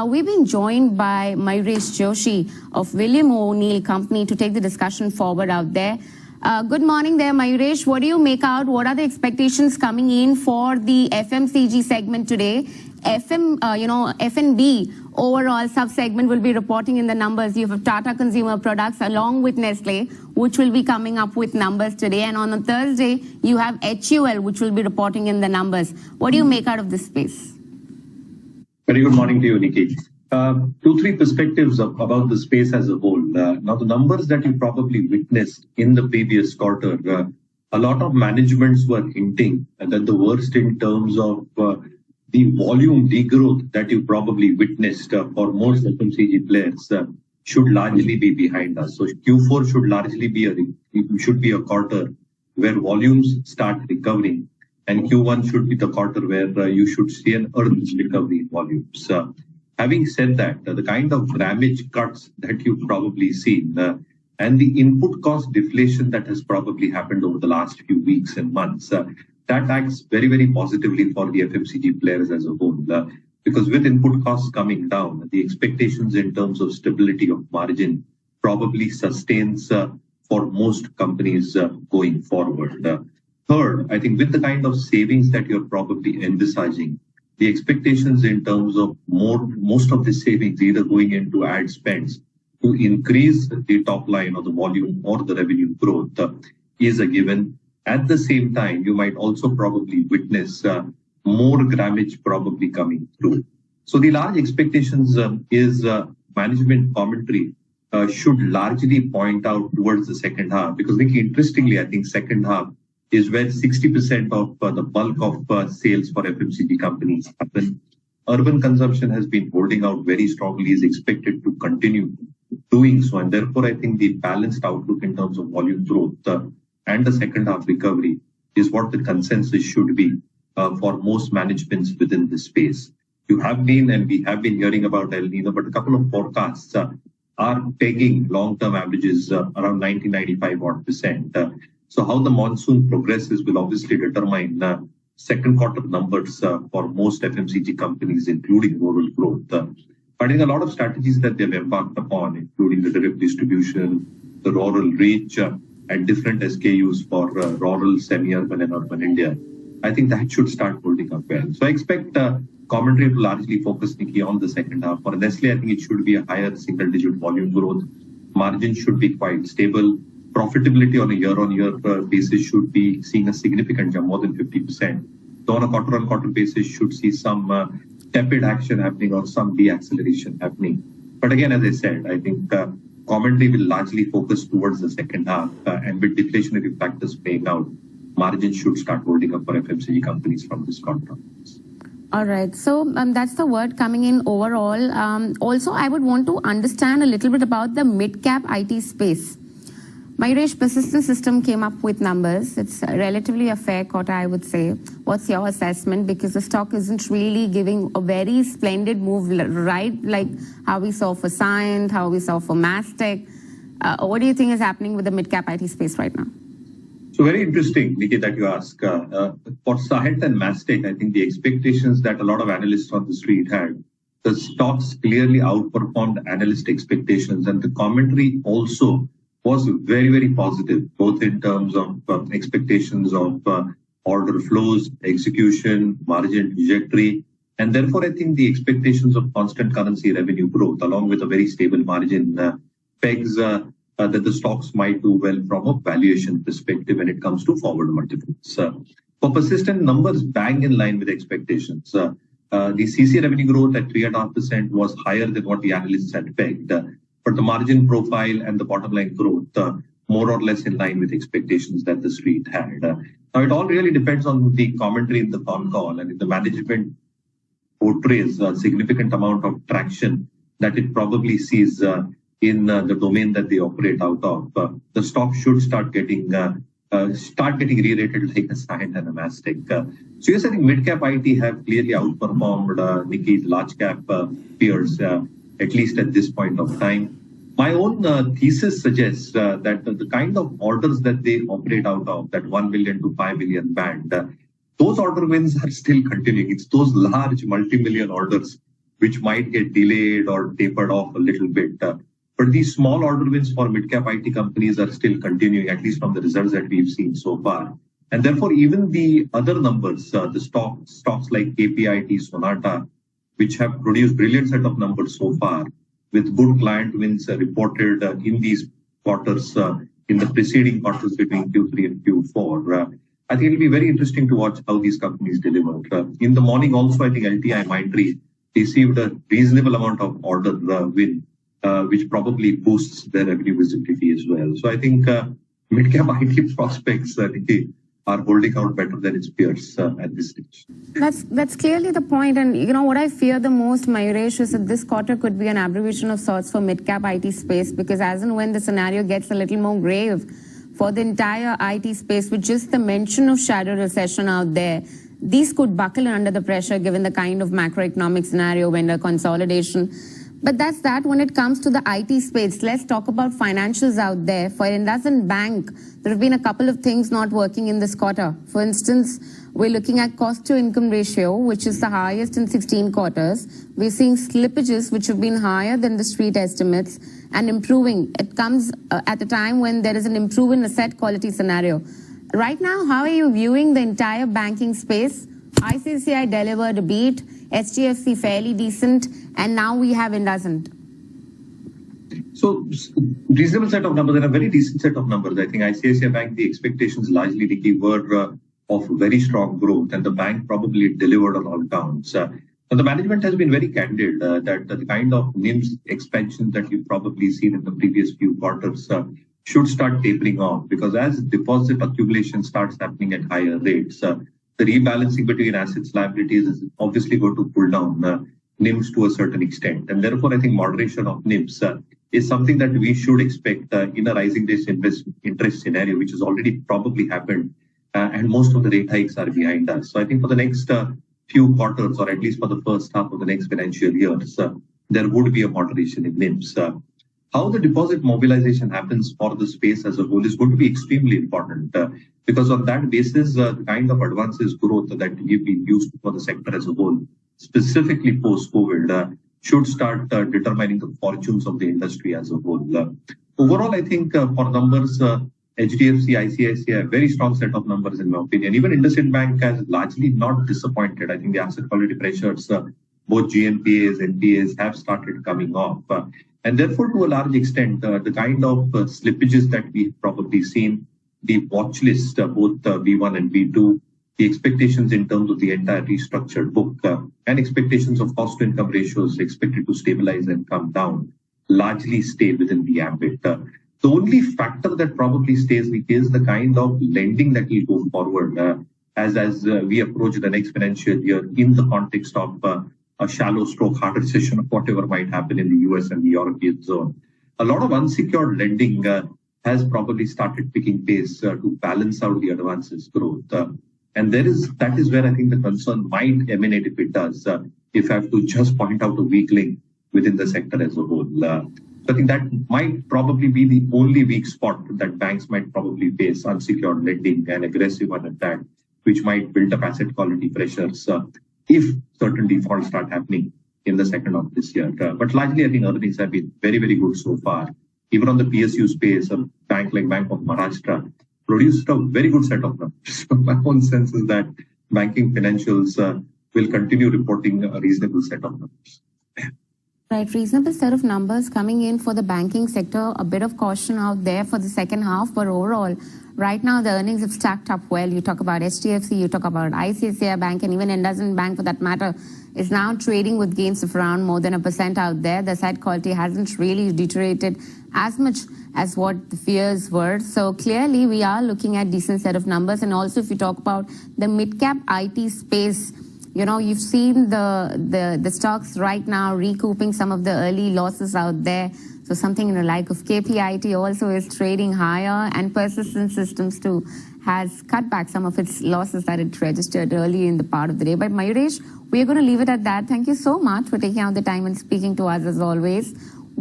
We've been joined by Mayuresh Joshi of William O'Neill Company to take the discussion forward out there. Good morning there, Mayuresh. What do you make out? What are the expectations coming in for the FMCG segment today? F&B overall sub-segment will be reporting in the numbers. You have Tata Consumer Products along with Nestle, which will be coming up with numbers today. And on a Thursday, you have HUL, which will be reporting in the numbers. What do you make out of this space? Very good morning to you, Nikki. Two, three perspectives about the space as a whole. Now, the numbers that you probably witnessed in the previous quarter, a lot of managements were hinting that the worst in terms of the volume degrowth that you probably witnessed for most FMCG players should largely be behind us. So Q4 should largely be a quarter where volumes start recovering. And Q1 should be the quarter where you should see an earnings recovery in volumes. Having said that, the kind of grammage cuts that you've probably seen and the input cost deflation that has probably happened over the last few weeks and months, that acts very, very positively for the FMCG players as a whole. Because with input costs coming down, the expectations in terms of stability of margin probably sustains for most companies going forward. Third, I think with the kind of savings that you're probably envisaging, the expectations in terms of most of the savings either going into ad spends to increase the top line or the volume or the revenue growth is a given. At the same time, you might also probably witness more grammage probably coming through. So the large expectations is management commentary should largely point out towards the second half, because interestingly, I think second half is where 60% of the bulk of sales for FMCG companies happen. Urban consumption has been holding out very strongly, is expected to continue doing so. And therefore, I think the balanced outlook in terms of volume growth and the second half recovery is what the consensus should be for most managements within this space. You have been, and we have been hearing about El Nino, but a couple of forecasts are pegging long-term averages around 90-95%. So how the monsoon progresses will obviously determine second quarter numbers for most FMCG companies, including rural growth. But I think a lot of strategies that they've embarked upon, including the direct distribution, the rural reach, and different SKUs for rural, semi-urban, and urban India, I think that should start holding up well. So I expect commentary to largely focus, Nikki, on the second half. For Nestle, I think it should be a higher single-digit volume growth. Margin should be quite stable. Profitability on a year-on-year basis should be seeing a significant jump, more than 50%. So on a quarter-on-quarter basis, should see some tepid action happening or some de-acceleration happening. But again, as I said, I think commentary will largely focus towards the second half, and with deflationary factors playing out, margins should start holding up for FMCG companies from this quarter. All right. So that's the word coming in overall. Also, I would want to understand a little bit about the mid-cap IT space. Mayuresh, Persistent System came up with numbers. It's relatively a fair quarter, I would say. What's your assessment? Because the stock isn't really giving a very splendid move, right? Like how we saw for Cyient, how we saw for Mastek. What do you think is happening with the mid-cap IT space right now? So very interesting, Nikki, that you ask. For Cyient and Mastek, I think the expectations that a lot of analysts on the street had, the stocks clearly outperformed analyst expectations, and the commentary also was very, very positive, both in terms of expectations of order flows, execution, margin trajectory. And therefore, I think the expectations of constant currency revenue growth, along with a very stable margin, pegs that the stocks might do well from a valuation perspective when it comes to forward multiples. For Persistent, numbers bang in line with expectations. The CC revenue growth at 3.5% was higher than what the analysts had pegged. But the margin profile and the bottom line growth more or less in line with expectations that the street had. Now, it all really depends on the commentary in the con call, and if the management portrays a significant amount of traction that it probably sees in the domain that they operate out of, the stock should start getting re-rated like a Cyient and a Mastek. So yes, I think mid-cap IT have clearly outperformed Nikki's large-cap peers, at least at this point of time. My own thesis suggests that the kind of orders that they operate out of, that 1 million to 5 million band, those order wins are still continuing. It's those large multi-million orders which might get delayed or tapered off a little bit. But these small order wins for mid-cap IT companies are still continuing, at least from the results that we've seen so far. And therefore, even the other numbers, the stocks like KPIT, Sonata, which have produced brilliant set of numbers so far, with good client wins reported in these quarters, in the preceding quarters between Q3 and Q4. I think it'll be very interesting to watch how these companies deliver. In the morning also, I think LTI Mindtree received a reasonable amount of order win, which probably boosts their revenue visibility as well. So I think mid-cap IT prospects are holding out better than its peers at this stage. That's clearly the point. And you know what I fear the most, Mayuresh, is that this quarter could be an aberration of sorts for mid-cap IT space, because as and when the scenario gets a little more grave for the entire IT space, with just the mention of shadow recession out there, these could buckle under the pressure given the kind of macroeconomic scenario, vendor consolidation. But that's that when it comes to the IT space. Let's talk about financials out there. For IndusInd Bank, there have been a couple of things not working in this quarter. For instance, we're looking at cost to income ratio, which is the highest in 16 quarters. We're seeing slippages, which have been higher than the street estimates, and improving. It comes at a time when there is an improving asset quality scenario. Right now, how are you viewing the entire banking space? ICICI delivered a beat, HDFC fairly decent, and now we have IndusInd. So reasonable set of numbers and a very decent set of numbers. I think ICICI Bank, the expectations largely were of very strong growth, and the bank probably delivered on all counts. And the management has been very candid that the kind of NIMS expansion that you've probably seen in the previous few quarters should start tapering off, because as deposit accumulation starts happening at higher rates, the rebalancing between assets liabilities is obviously going to pull down NIMS to a certain extent. And therefore, I think moderation of NIMS is something that we should expect in a rising interest scenario, which has already probably happened. And most of the rate hikes are behind us. So I think for the next few quarters, or at least for the first half of the next financial years, there would be a moderation in NIMS. How the deposit mobilization happens for the space as a whole is going to be extremely important, because on that basis, the kind of advances growth that we've been used to for the sector as a whole, specifically post-COVID, should start determining the fortunes of the industry as a whole. Overall, I think for numbers, HDFC, ICICI, a very strong set of numbers in my opinion. Even IndusInd Bank has largely not disappointed. I think the asset quality pressures, both GNPAs, NPAs have started coming off. And therefore, to a large extent, the kind of slippages that we've probably seen, the watch list, both B1 and B2, the expectations in terms of the entire restructured book, and expectations of cost to income ratios expected to stabilize and come down, largely stay within the ambit. The only factor that probably stays weak is the kind of lending that will go forward as we approach the next financial year in the context of a shallow stroke hard recession of whatever might happen in the US and the European zone. A lot of unsecured lending has probably started picking pace to balance out the advances growth. And that is where I think the concern might emanate if it does, if I have to just point out a weak link within the sector as a whole. So I think that might probably be the only weak spot that banks might probably face, unsecured lending and aggressive on attack, which might build up asset quality pressures if certain defaults start happening in the second half of this year. But largely, I think earnings have been very, very good so far. Even on the PSU space, a bank like Bank of Maharashtra produced a very good set of numbers. My own sense is that banking financials will continue reporting a reasonable set of numbers. Right, reasonable set of numbers coming in for the banking sector. A bit of caution out there for the second half, but overall, right now the earnings have stacked up well. You talk about HDFC, you talk about ICICI Bank, and even IndusInd Bank for that matter is now trading with gains of around more than 1% out there. The asset quality hasn't really deteriorated as much as what the fears were. So clearly we are looking at decent set of numbers. And also if you talk about the mid-cap IT space, you know, you've seen the stocks right now recouping some of the early losses out there. So something in the like of KPIT also is trading higher, and Persistent Systems too has cut back some of its losses that it registered early in the part of the day. But Mayuresh, we're going to leave it at that. Thank you so much for taking out the time and speaking to us as always.